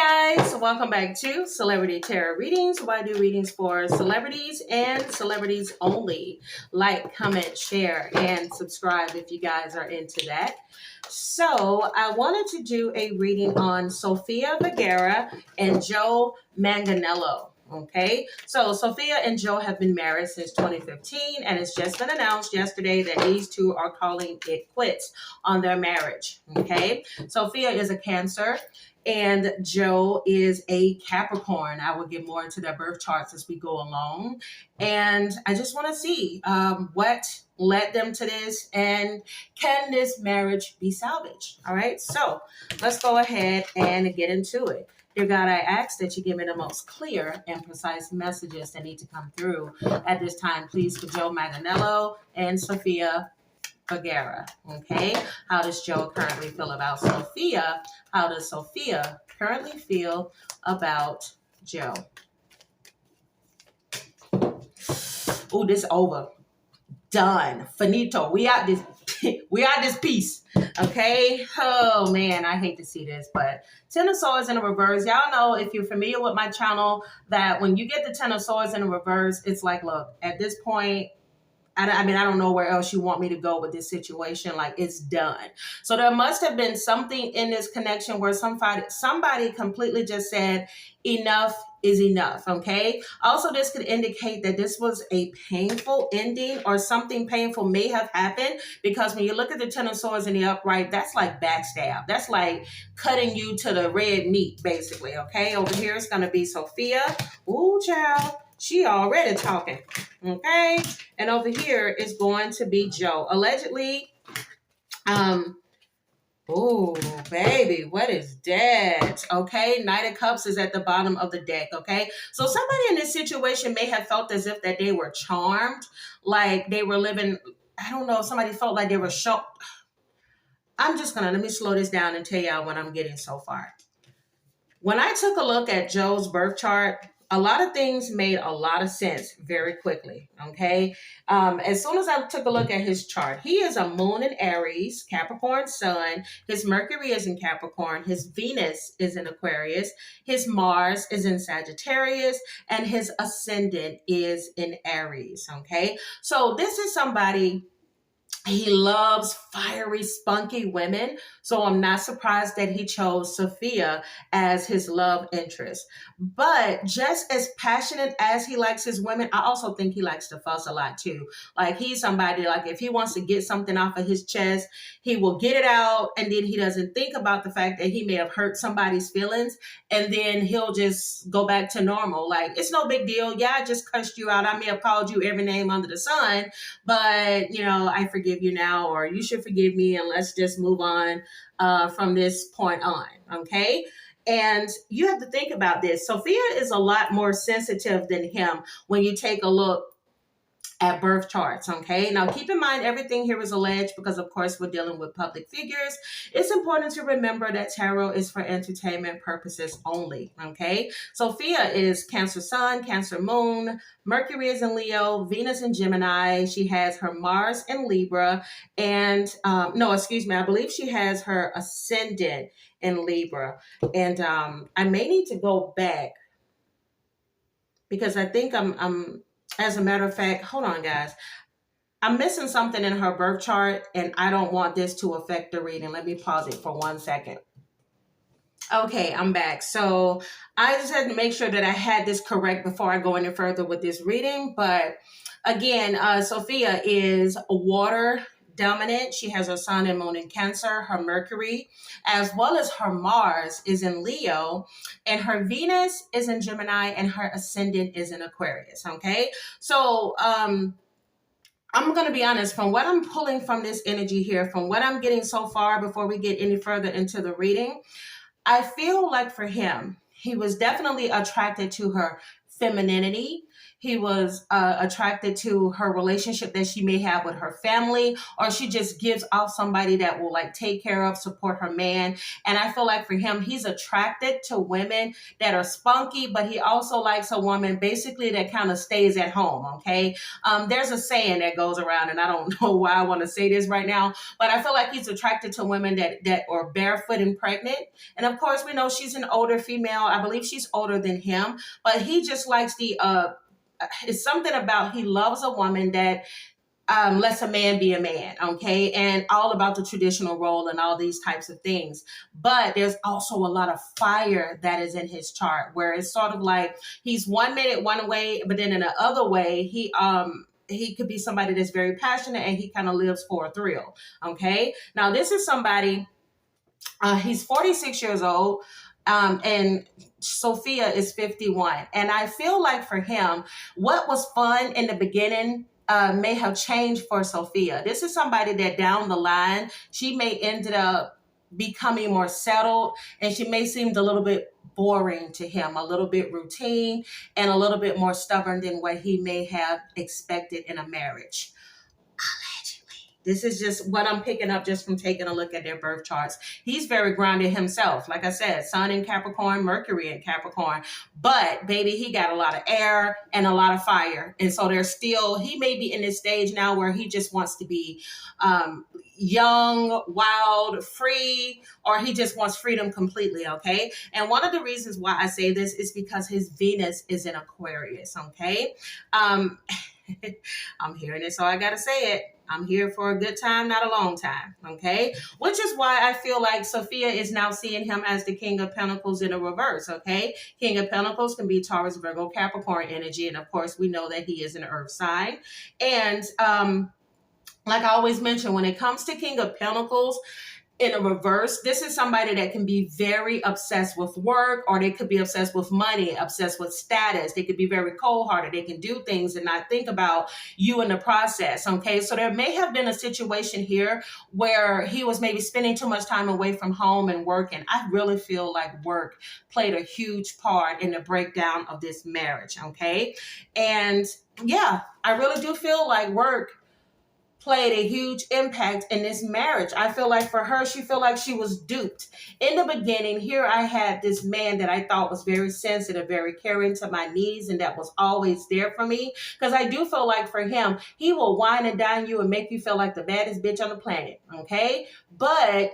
guys, welcome back to Celebrity Tarot Readings, where I do readings for celebrities and celebrities only. Like, comment, share, and subscribe if you guys are into that. So I wanted to do a reading on Sofia Vergara and Joe Manganiello. Okay, so Sofia and Joe have been married since 2015, and it's just been announced yesterday that these two are calling it quits on their marriage. Okay, Sofia is a Cancer and Joe is a Capricorn. I will get more into their birth charts as we go along. And I just want to see what led them to this, and can this marriage be salvaged? All right, so let's go ahead and get into it. Dear God, I ask that you give me the most clear and precise messages that need to come through at this time, please, for Joe Manganiello and Sofia Vergara. Okay, how does Joe currently feel about Sofia? How does Sofia currently feel about Joe? Oh, this over. Done. Finito. We out this piece. Okay. Oh man, I hate to see this, but Ten of Swords in the reverse. Y'all know, if you're familiar with my channel, that when you get the Ten of Swords in the reverse, it's like, look, at this point, I don't know where else you want me to go with this situation. Like, it's done. So there must have been something in this connection where somebody completely just said, enough is enough. Okay. Also, this could indicate that this was a painful ending, or something painful may have happened, because when you look at the Ten of Swords in the upright, that's like backstab. That's like cutting you to the red meat, basically. Okay. Over here, it's going to be Sofia. Ooh, child. She already talking. Okay. And over here is going to be Joe. Allegedly, oh, baby, what is that? Okay, Knight of Cups is at the bottom of the deck, okay? So somebody in this situation may have felt as if that they were charmed, like they were living, I don't know, somebody felt like they were shocked. Let me slow this down and tell y'all what I'm getting so far. When I took a look at Joe's birth chart, a lot of things made a lot of sense very quickly, okay? As soon as I took a look at his chart, he is a moon in Aries, Capricorn sun. His Mercury is in Capricorn. His Venus is in Aquarius. His Mars is in Sagittarius. And his ascendant is in Aries, okay? So this is somebody... He loves fiery, spunky women, so I'm not surprised that he chose Sofia as his love interest. But just as passionate as he likes his women, I also think he likes to fuss a lot too. Like, he's somebody, like, if he wants to get something off of his chest, he will get it out, and then he doesn't think about the fact that he may have hurt somebody's feelings, and then he'll just go back to normal. Like, it's no big deal. Yeah, I just cussed you out. I may have called you every name under the sun, but, you know, I forgive you now, or you should forgive me, and let's just move on from this point on, okay? And you have to think about this. Sofia is a lot more sensitive than him when you take a look at birth charts, okay? Now, keep in mind, everything here is alleged because, of course, we're dealing with public figures. It's important to remember that tarot is for entertainment purposes only, okay? Sofia is Cancer Sun, Cancer Moon, Mercury is in Leo, Venus in Gemini. She has her Mars in Libra, and, I believe she has her Ascendant in Libra. And I may need to go back, because I think as a matter of fact, hold on, guys. I'm missing something in her birth chart, and I don't want this to affect the reading. Let me pause it for 1 second. Okay, I'm back. So I just had to make sure that I had this correct before I go any further with this reading. But again, Sofia is water dominant. She has her sun and moon in Cancer. Her Mercury, as well as her Mars, is in Leo, and her Venus is in Gemini, and her ascendant is in Aquarius. Okay, so I'm going to be honest, from what I'm pulling from this energy here, from what I'm getting so far before we get any further into the reading, I feel like for him, he was definitely attracted to her femininity. He was attracted to her relationship that she may have with her family, or she just gives off somebody that will like take care of, support her man. And I feel like for him, he's attracted to women that are spunky, but he also likes a woman basically that kind of stays at home. Okay. There's a saying that goes around, and I don't know why I want to say this right now, but I feel like he's attracted to women that are barefoot and pregnant. And of course, we know she's an older female. I believe she's older than him, but he just likes the it's something about he loves a woman that lets a man be a man, okay, and all about the traditional role and all these types of things. But there's also a lot of fire that is in his chart, where it's sort of like he's 1 minute one way, but then in the other way he could be somebody that's very passionate and he kind of lives for a thrill. Okay, now this is somebody. He's 46 years old, and Sofia is 51. And I feel like for him, what was fun in the beginning may have changed for Sofia. This is somebody that down the line, she may ended up becoming more settled, and she may seem a little bit boring to him, a little bit routine, and a little bit more stubborn than what he may have expected in a marriage. This is just what I'm picking up just from taking a look at their birth charts. He's very grounded himself. Like I said, Sun in Capricorn, Mercury in Capricorn. But baby, he got a lot of air and a lot of fire. And so he may be in this stage now where he just wants to be young, wild, free, or he just wants freedom completely, okay? And one of the reasons why I say this is because his Venus is in Aquarius, okay? I'm hearing it, so I gotta say it. I'm here for a good time, not a long time, okay? Which is why I feel like Sofia is now seeing him as the King of Pentacles in a reverse, okay? King of Pentacles can be Taurus, Virgo, Capricorn energy, and of course, we know that he is an earth sign. And like I always mention, when it comes to King of Pentacles, in a reverse, this is somebody that can be very obsessed with work, or they could be obsessed with money, obsessed with status. They could be very cold-hearted. They can do things and not think about you in the process, okay? So there may have been a situation here where he was maybe spending too much time away from home and working. I really feel like work played a huge part in the breakdown of this marriage, okay? And yeah, I really do feel like work played a huge impact in this marriage. I feel like for her, she felt like she was duped. In the beginning, here I had this man that I thought was very sensitive, very caring to my needs, and that was always there for me. Because I do feel like for him, he will wine and dine you and make you feel like the baddest bitch on the planet, okay? But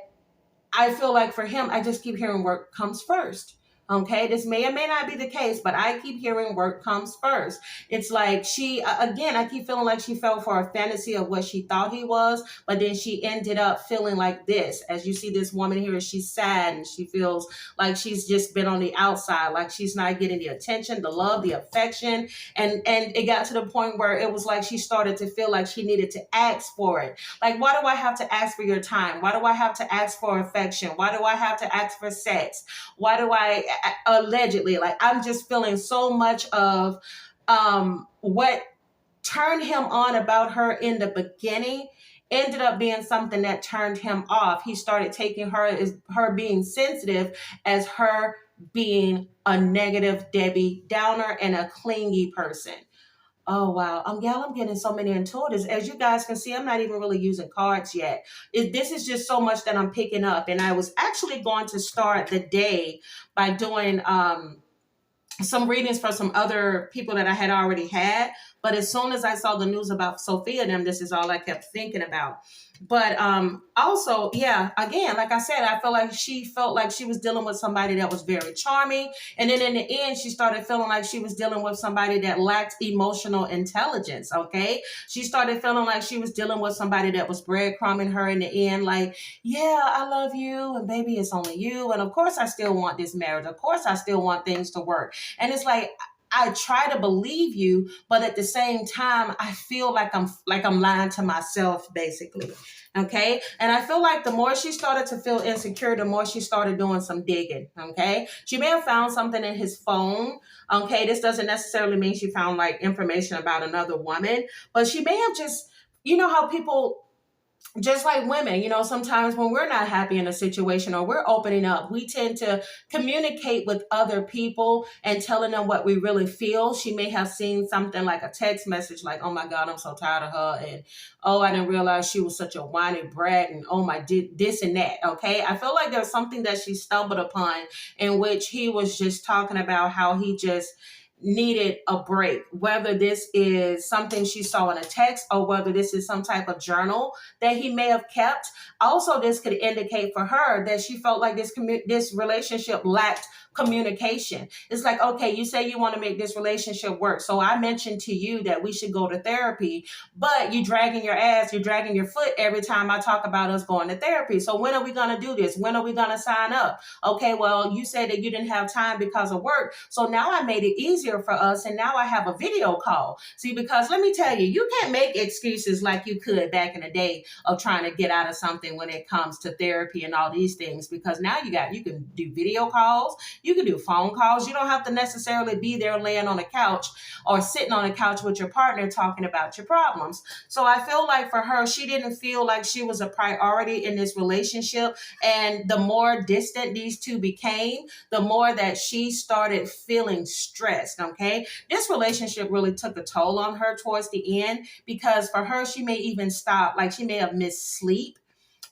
I feel like for him, I just keep hearing work comes first. Okay, this may or may not be the case, but I keep hearing work comes first. It's like again, I keep feeling like she fell for a fantasy of what she thought he was, but then she ended up feeling like this. As you see this woman here, she's sad and she feels like she's just been on the outside, like she's not getting the attention, the love, the affection. And it got to the point where it was like she started to feel like she needed to ask for it. Like, why do I have to ask for your time? Why do I have to ask for affection? Why do I have to ask for sex? Why do I allegedly, like, I'm just feeling so much of what turned him on about her in the beginning ended up being something that turned him off. He started taking her as her being sensitive as her being a negative Debbie Downer and a clingy person. Oh, wow. I'm getting so many intuitives. As you guys can see, I'm not even really using cards yet. This is just so much that I'm picking up. And I was actually going to start the day by doing some readings for some other people that I had already had. But as soon as I saw the news about Sofia and them, this is all I kept thinking about. But also, yeah, again, like I said, I felt like she was dealing with somebody that was very charming. And then in the end, she started feeling like she was dealing with somebody that lacked emotional intelligence, okay? She started feeling like she was dealing with somebody that was breadcrumbing her in the end, like, yeah, I love you, and baby, it's only you. And of course, I still want this marriage. Of course, I still want things to work. And it's like, I try to believe you, but at the same time, I feel like I'm lying to myself, basically. Okay. And I feel like the more she started to feel insecure, the more she started doing some digging. Okay. She may have found something in his phone. Okay. This doesn't necessarily mean she found like information about another woman, but she may have just, you know how people just like women, sometimes when we're not happy in a situation or we're opening up, we tend to communicate with other people and telling them what we really feel. She may have seen something like a text message like, oh my God, I'm so tired of her. And oh, I didn't realize she was such a whiny brat. And oh my, this and that. Okay. I feel like there's something that she stumbled upon in which he was just talking about how he just needed a break, whether this is something she saw in a text or whether this is some type of journal that he may have kept. Also, this could indicate for her that she felt like this relationship lacked communication. It's like, okay, you say you want to make this relationship work. So I mentioned to you that we should go to therapy, but you're dragging your foot every time I talk about us going to therapy. So when are we going to do this? When are we going to sign up? Okay, well, you said that you didn't have time because of work. So now I made it easier for us. And now I have a video call. See, because let me tell you, you can't make excuses like you could back in the day of trying to get out of something when it comes to therapy and all these things, because now you can do video calls. You can do phone calls. You don't have to necessarily be there laying on a couch or sitting on a couch with your partner talking about your problems. So I feel like for her, she didn't feel like she was a priority in this relationship. And the more distant these two became, the more that she started feeling stressed. Okay. This relationship really took a toll on her towards the end, because for her, she may even stop, like she may have missed sleep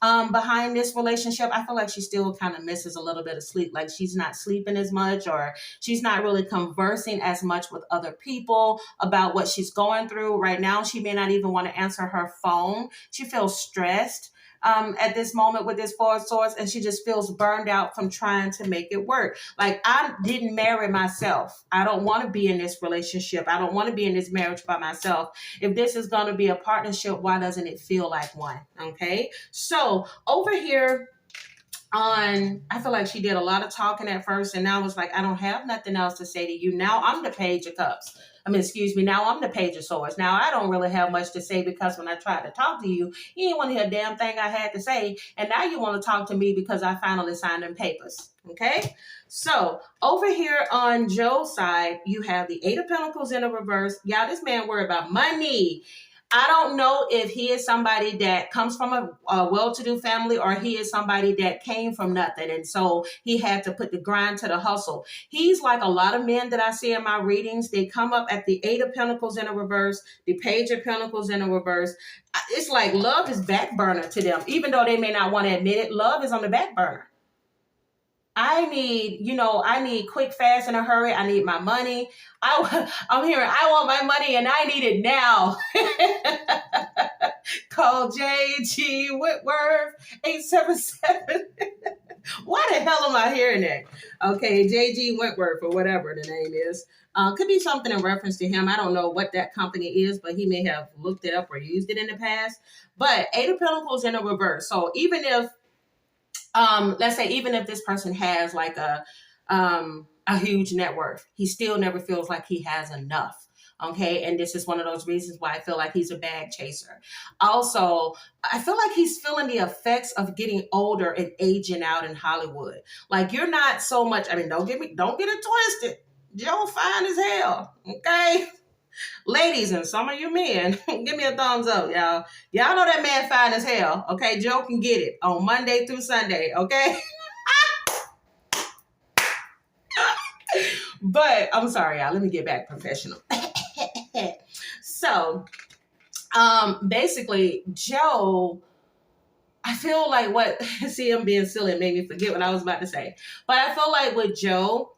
behind this relationship. I feel like she still kind of misses a little bit of sleep. Like she's not sleeping as much, or she's not really conversing as much with other people about what she's going through right now. She may not even want to answer her phone. She feels stressed at this moment with this Four of Swords, and she just feels burned out from trying to make it work. Like, I didn't marry myself. I don't want to be in this relationship. I don't want to be in this marriage by myself. If this is going to be a partnership, why doesn't it feel like one? Okay. So over here, I feel like she did a lot of talking at first, and now it's like, I don't have nothing else to say to you. Now I'm the Page of Cups. Now I'm the Page of Swords. Now I don't really have much to say, because when I tried to talk to you, you didn't want to hear a damn thing I had to say. And now you want to talk to me because I finally signed them papers. Okay? So over here on Joe's side, you have the Eight of Pentacles in a reverse. Y'all, this man worried about money. I don't know if he is somebody that comes from a well-to-do family, or he is somebody that came from nothing. And so he had to put the grind to the hustle. He's like a lot of men that I see in my readings. They come up at the Eight of Pentacles in a reverse, the Page of Pentacles in a reverse. It's like love is back burner to them. Even though they may not want to admit it, love is on the back burner. I need quick, fast, in a hurry. I need my money. I'm hearing, I want my money and I need it now. Call J.G. Whitworth, 877. Why the hell am I hearing that? Okay, J.G. Whitworth, or whatever the name is. Could be something in reference to him. I don't know what that company is, but he may have looked it up or used it in the past. But Eight of Pentacles in a reverse. So even if let's say, even if this person has like a huge net worth, he still never feels like he has enough. Okay. And this is one of those reasons why I feel like he's a bag chaser. Also, I feel like he's feeling the effects of getting older and aging out in Hollywood. Like, you're not so much, don't get it twisted. Joe fine as hell. Okay. Ladies and some of you men, give me a thumbs up, y'all. Y'all know that man fine as hell. Okay, Joe can get it on Monday through Sunday. Okay. But I'm sorry, y'all. Let me get back professional. So, basically, Joe, I feel like see him being silly made me forget what I was about to say. But I feel like with Joe,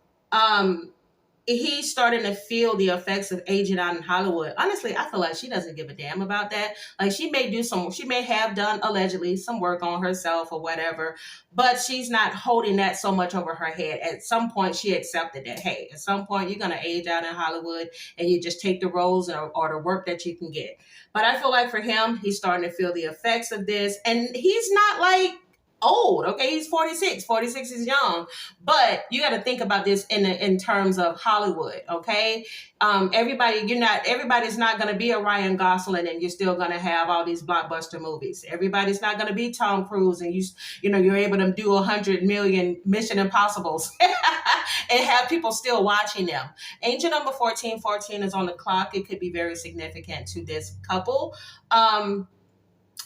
he's starting to feel the effects of aging out in Hollywood. Honestly, I feel like she doesn't give a damn about that. Like, she may have done allegedly some work on herself or whatever, but she's not holding that so much over her head. At some point, she accepted that, hey, at some point you're going to age out in Hollywood and you just take the roles or the work that you can get. But I feel like for him, he's starting to feel the effects of this, and he's not like old. Okay, he's 46. 46 is young, but you got to think about this in terms of Hollywood. Okay, everybody's not going to be a Ryan Gosling, and you're still going to have all these blockbuster movies. Everybody's not going to be Tom Cruise, and you're able to do 100 million Mission Impossibles and have people still watching them. Angel number 1414 is on the clock. It could be very significant to this couple.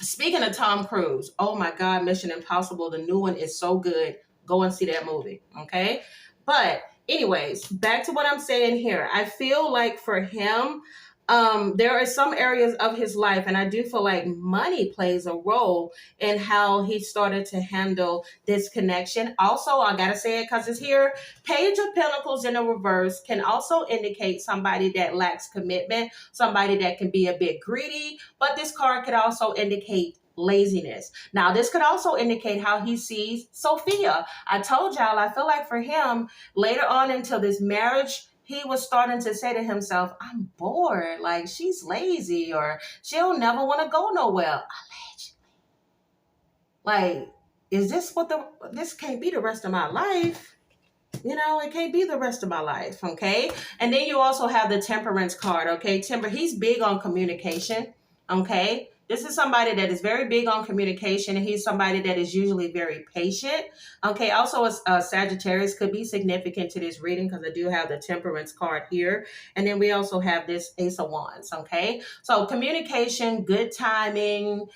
Speaking of Tom Cruise, oh my God, Mission Impossible, the new one is so good. Go and see that movie, okay? But anyways, back to what I'm saying here. I feel like for him, there are some areas of his life, and I do feel like money plays a role in how he started to handle this connection. Also, I gotta say it because it's here. Page of Pentacles in the reverse can also indicate somebody that lacks commitment, somebody that can be a bit greedy, but this card could also indicate laziness. Now, this could also indicate how he sees Sophia. I told y'all, I feel like for him, later on into this marriage, he was starting to say to himself, I'm bored, like she's lazy, or she'll never want to go nowhere. Like, is this this can't be the rest of my life? You know, it can't be the rest of my life, okay? And then you also have the Temperance card, okay? He's big on communication, okay? This is somebody that is very big on communication, and he's somebody that is usually very patient, okay? Also, a Sagittarius could be significant to this reading because I do have the Temperance card here. And then we also have this Ace of Wands, okay? So communication, good timing.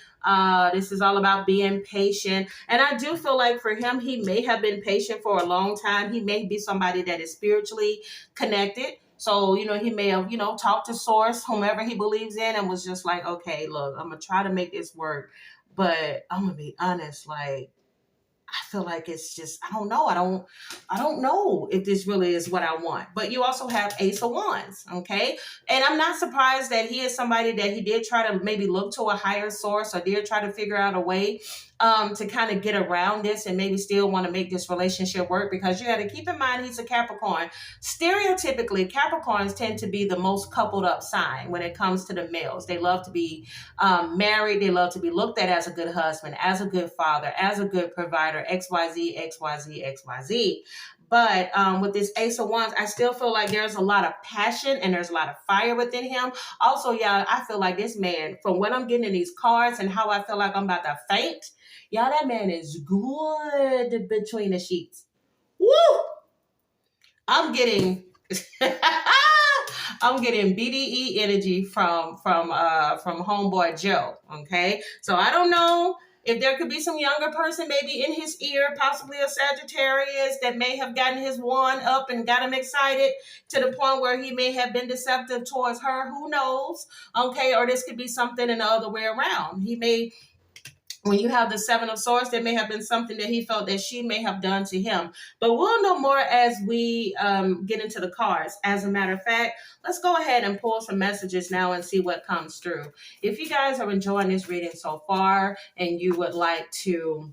This is all about being patient. And I do feel like for him, he may have been patient for a long time. He may be somebody that is spiritually connected. So, you know, he may have, you know, talked to source, whomever he believes in, and was just like, okay, look, I'm going to try to make this work. But I'm going to be honest, like, I feel like it's just, I don't know. I don't know if this really is what I want. But you also have Ace of Wands, okay? And I'm not surprised that he is somebody that he did try to maybe look to a higher source, or did try to figure out a way to kind of get around this and maybe still want to make this relationship work, because you got to keep in mind he's a Capricorn. Stereotypically, Capricorns tend to be the most coupled up sign when it comes to the males. They love to be married. They love to be looked at as a good husband, as a good father, as a good provider, XYZ, XYZ, XYZ. But with this Ace of Wands, I still feel like there's a lot of passion and there's a lot of fire within him. Also, y'all, I feel like this man, from what I'm getting in these cards and how I feel like I'm about to faint, y'all, that man is good between the sheets. Woo! I'm getting I'm getting BDE energy from homeboy Joe. Okay, so I don't know if there could be some younger person maybe in his ear, possibly a Sagittarius, that may have gotten his wand up and got him excited to the point where he may have been deceptive towards her. Who knows? Okay, or this could be something in the other way around. He may, when you have the Seven of Swords, there may have been something that he felt that she may have done to him. But we'll know more as we get into the cards. As a matter of fact, let's go ahead and pull some messages now and see what comes through. If you guys are enjoying this reading so far and you would like to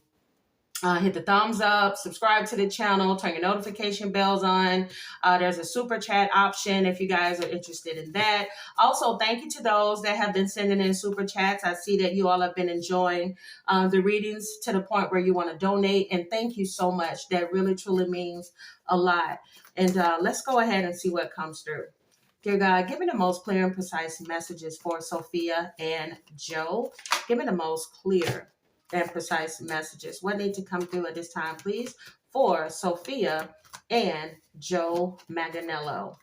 hit the thumbs up, subscribe to the channel, turn your notification bells on. There's a super chat option if you guys are interested in that. Also, thank you to those that have been sending in super chats. I see that you all have been enjoying the readings to the point where you want to donate. And thank you so much. That really, truly means a lot. And let's go ahead and see what comes through. Dear God, give me the most clear and precise messages for Sophia and Joe. Give me the most clear and precise messages. What need to come through at this time, please, for Sophia and Joe Manganiello?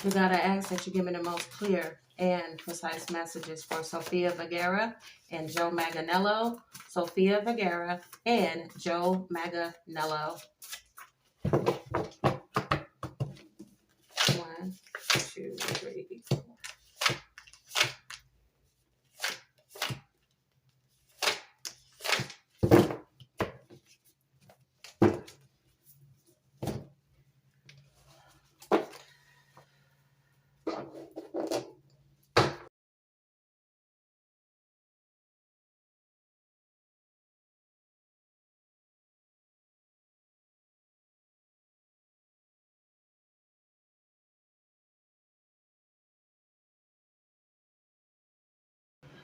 We gotta ask that you give me the most clear and precise messages for Sofia Vergara and Joe Manganiello. Sofia Vergara and Joe Manganiello. 1, 2, 3, 4.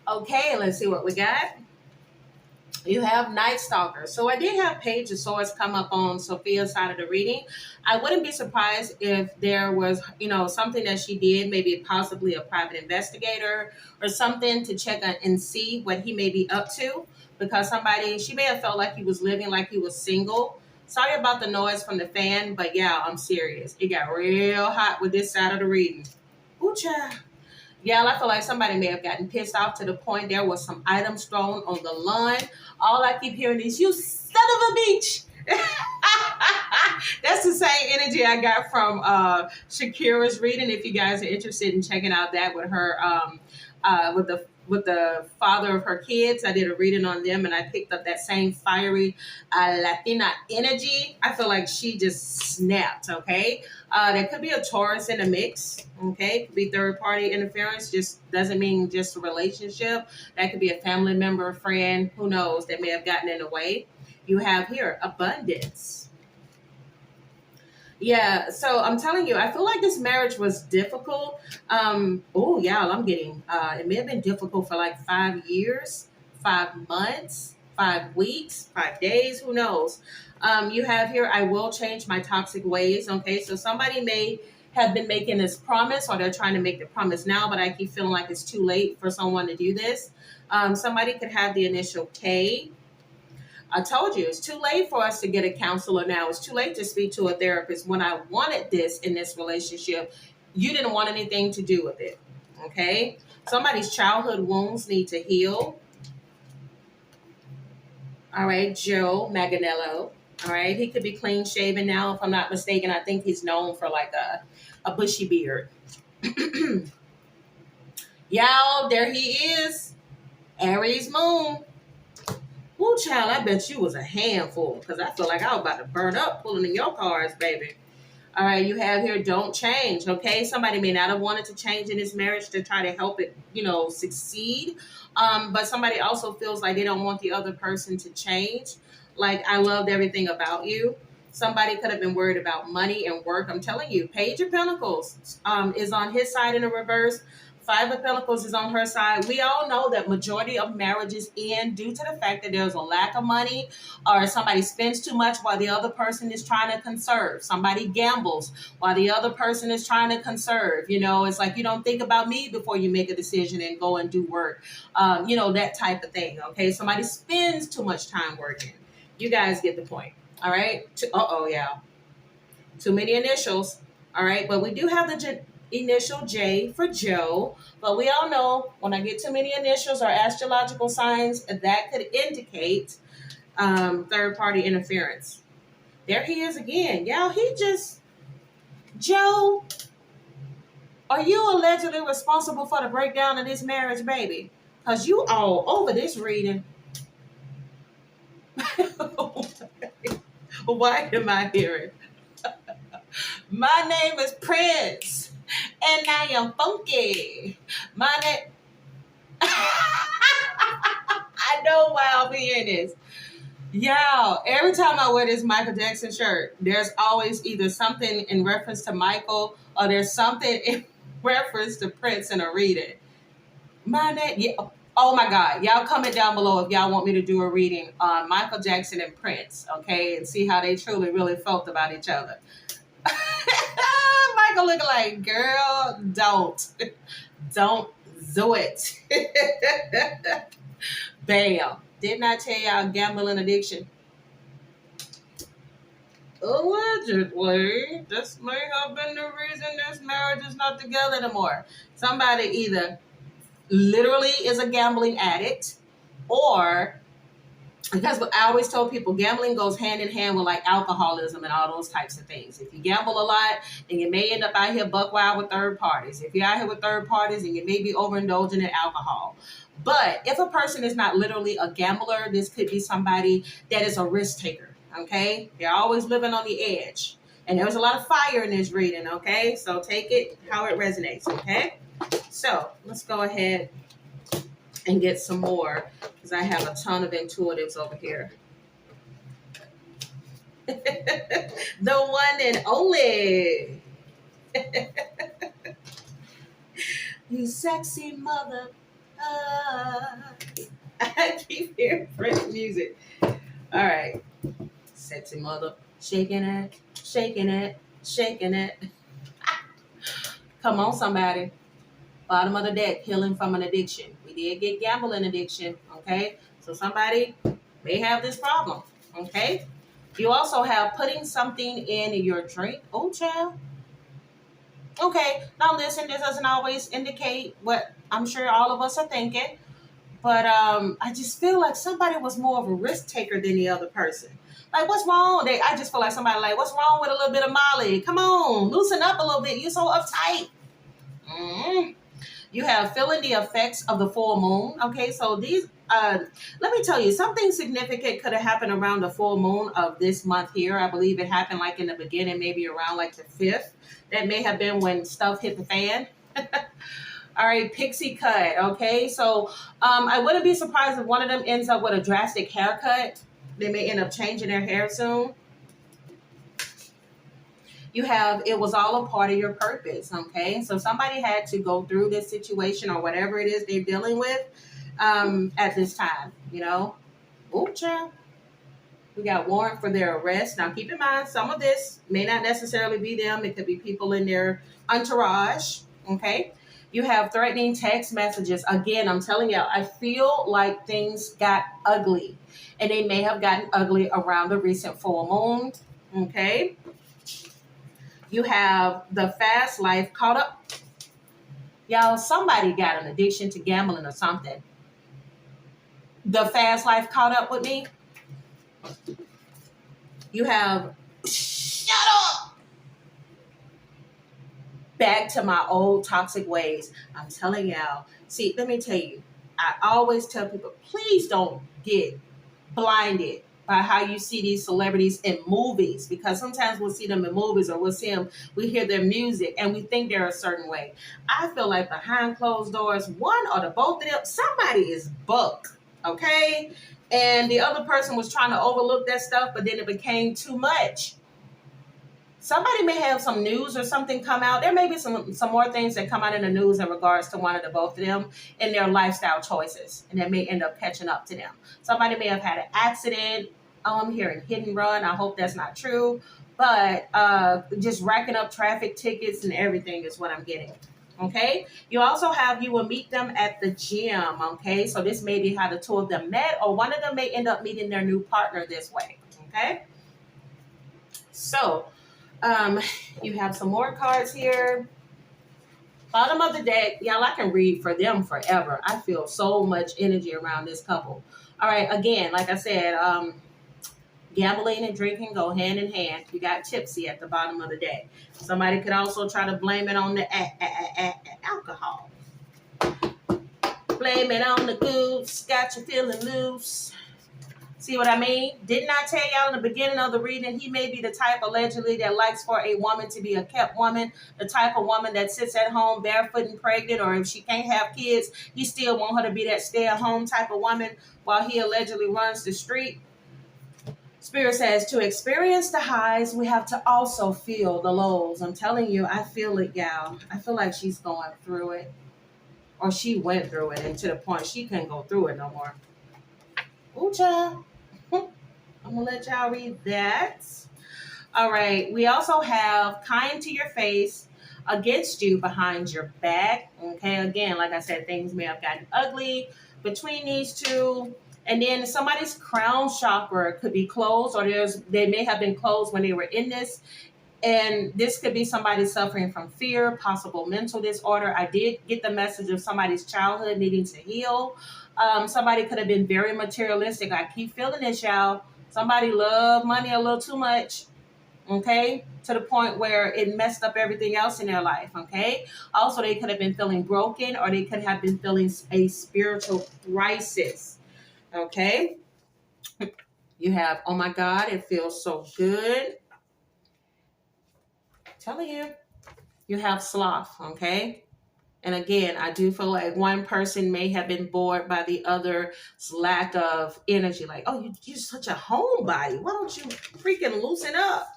Okay, let's see what we got. You have Night Stalker. So I did have Page of Swords come up on Sophia's side of the reading. I wouldn't be surprised if there was, something that she did, maybe possibly a private investigator or something to check on and see what he may be up to. Because she may have felt like he was living like he was single. Sorry about the noise from the fan, but yeah, I'm serious. It got real hot with this side of the reading. Ooh, child. Yeah, I feel like somebody may have gotten pissed off to the point there was some items thrown on the lawn. All I keep hearing is, "You son of a bitch." That's the same energy I got from Shakira's reading. If you guys are interested in checking out that with her, with the father of her kids, I did a reading on them, and I picked up that same fiery Latina energy. I feel like she just snapped. Okay, there could be a Taurus in the mix. Okay, could be third party interference. Just doesn't mean just a relationship. That could be a family member, a friend, who knows, that may have gotten in the way. You have here abundance. Yeah, so I'm telling you, I feel like this marriage was difficult. Oh, yeah, I'm getting, it may have been difficult for like 5 years, 5 months, 5 weeks, 5 days, who knows? You have here, I will change my toxic ways. Okay, so somebody may have been making this promise, or they're trying to make the promise now, but I keep feeling like it's too late for someone to do this. Somebody could have the initial K. I told you it's too late for us to get a counselor now. It's too late to speak to a therapist. When I wanted this in this relationship, you didn't want anything to do with it. Okay? Somebody's childhood wounds need to heal. All right, Joe Manganiello. All right, he could be clean shaven now, if I'm not mistaken. I think he's known for like a bushy beard. Y'all, there he is. Aries moon. Woo, child, I bet you was a handful, because I feel like I was about to burn up pulling in your cards, baby. All right, you have here, don't change, okay? Somebody may not have wanted to change in this marriage to try to help it, succeed. But somebody also feels like they don't want the other person to change. Like, I loved everything about you. Somebody could have been worried about money and work. I'm telling you, Page of Pentacles is on his side in the reverse. Five of Pentacles is on her side. We all know that majority of marriages end due to the fact that there's a lack of money, or somebody spends too much while the other person is trying to conserve. Somebody gambles while the other person is trying to conserve. It's like, you don't think about me before you make a decision and go and do work. That type of thing. Okay, somebody spends too much time working. You guys get the point. All right. Yeah. Too many initials. All right, but we do have the initial J for Joe. But we all know when I get too many initials or astrological signs, that could indicate third party interference. There he is again. Y'all, Joe, are you allegedly responsible for the breakdown of this marriage, baby? Because you all over this reading. Why am I hearing? My name is Prince, and I am funky. My name. I know why I'm hearing this. Yeah, every time I wear this Michael Jackson shirt, there's always either something in reference to Michael, or there's something in reference to Prince in a reading. My name, yeah. Oh my God, y'all comment down below if y'all want me to do a reading on Michael Jackson and Prince, okay, and see how they truly really felt about each other. Michael looking like, girl, don't do it. Bam. Didn't I tell y'all gambling addiction? Allegedly, this may have been the reason this marriage is not together anymore. Somebody either literally is a gambling addict, or, because I always tell people, gambling goes hand in hand with like alcoholism and all those types of things. If you gamble a lot, then you may end up out here buck wild with third parties. If you're out here with third parties, then you may be overindulging in alcohol. But if a person is not literally a gambler, this could be somebody that is a risk taker. Okay, they're always living on the edge, and there was a lot of fire in this reading. Okay, so take it how it resonates. Okay, so let's go ahead and get some more, because I have a ton of intuitives over here. The one and only. You sexy mother. I keep hearing French music. All right. Sexy mother. Shaking it, shaking it, shaking it. Come on, somebody. Bottom of the deck, healing from an addiction. We did get gambling addiction, okay? So somebody may have this problem, okay? You also have putting something in your drink. Oh, child. Okay, now listen, this doesn't always indicate what I'm sure all of us are thinking, but I just feel like somebody was more of a risk taker than the other person. Like, what's wrong? I just feel like somebody like, what's wrong with a little bit of Molly? Come on, loosen up a little bit. You're so uptight. Mm. You have feeling the effects of the full moon. Okay, so these, let me tell you, something significant could have happened around the full moon of this month here. I believe it happened like in the beginning, maybe around like the 5th. That may have been when stuff hit the fan. All right, pixie cut. Okay, so I wouldn't be surprised if one of them ends up with a drastic haircut. They may end up changing their hair soon. You have, it was all a part of your purpose. Okay, so somebody had to go through this situation or whatever it is they're dealing with at this time. You know, oh child. We got warrant for their arrest. Now, keep in mind, some of this may not necessarily be them. It could be people in their entourage. Okay. You have threatening text messages. Again, I'm telling you, I feel like things got ugly. And they may have gotten ugly around the recent full moon. Okay. You have the fast life caught up. Y'all, somebody got an addiction to gambling or something. The fast life caught up with me. You have, shut up, back to my old toxic ways. I'm telling y'all. See, let me tell you, I always tell people, please don't get blinded by how you see these celebrities in movies, because sometimes we'll see them in movies or we hear their music and we think they're a certain way. I feel like behind closed doors, one or the both of them, somebody is buck, okay? And the other person was trying to overlook that stuff, but then it became too much. Somebody may have some news or something come out. There may be some more things that come out in the news in regards to one of the both of them in their lifestyle choices, and that may end up catching up to them. Somebody may have had an accident. Oh, I'm hearing hit and run. I hope that's not true. But just racking up traffic tickets and everything is what I'm getting. Okay. You also have, you will meet them at the gym. Okay. So this may be how the two of them met, or one of them may end up meeting their new partner this way. Okay. So you have some more cards here. Bottom of the deck, y'all, I can read for them forever. I feel so much energy around this couple. All right, again, like I said, gambling and drinking go hand in hand. You got tipsy at the bottom of the deck. Somebody could also try to blame it on the alcohol. Blame it on the goose, got you feeling loose. See what I mean? Didn't I tell y'all in the beginning of the reading, he may be the type allegedly that likes for a woman to be a kept woman, the type of woman that sits at home barefoot and pregnant, or if she can't have kids, he still want her to be that stay-at-home type of woman while he allegedly runs the street. Spirit says, to experience the highs, we have to also feel the lows. I'm telling you, I feel it, y'all. I feel like she's going through it, or she went through it, and to the point she couldn't go through it no more. Ooh, child. I'm going to let y'all read that. All right. We also have kind to your face, against you, behind your back. Okay. Again, like I said, things may have gotten ugly between these two. And then somebody's crown chakra could be closed, or they may have been closed when they were in this. And this could be somebody suffering from fear, possible mental disorder. I did get the message of somebody's childhood needing to heal. Somebody could have been very materialistic. I keep feeling this, y'all. Somebody loved money a little too much, okay, to the point where it messed up everything else in their life, okay? Also, they could have been feeling broken, or they could have been feeling a spiritual crisis, okay? You have, oh my God, it feels so good. I'm telling you. You have sloth, okay? And again, I do feel like one person may have been bored by the other's lack of energy. Like, oh, you're such a homebody. Why don't you freaking loosen up?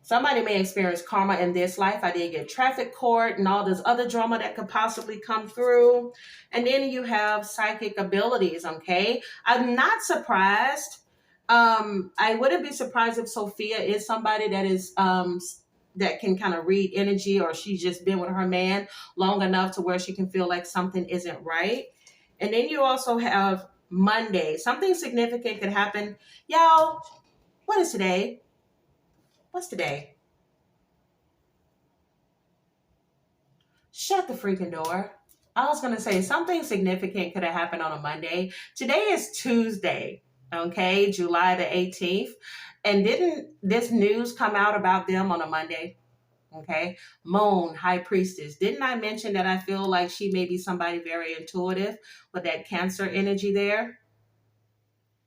Somebody may experience karma in this life. I did get traffic court and all this other drama that could possibly come through. And then you have psychic abilities, okay? I'm not surprised. I wouldn't be surprised if Sophia is somebody that is that can kind of read energy, or she's just been with her man long enough to where she can feel like something isn't right. And then you also have Monday. Something significant could happen. Y'all, what is today? What's today? Shut the freaking door. I was going to say something significant could have happened on a Monday. Today is Tuesday, okay, July the 18th. And didn't this news come out about them on a Monday? Okay. Moon, High Priestess. Didn't I mention that I feel like she may be somebody very intuitive with that Cancer energy there?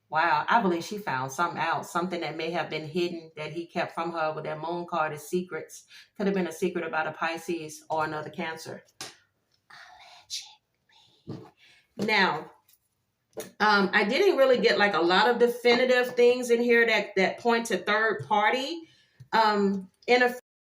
Wow, I believe she found something out, something that may have been hidden that he kept from her with that moon card as secrets. Could have been a secret about a Pisces or another Cancer. Now, I didn't really get like a lot of definitive things in here that point to third party. In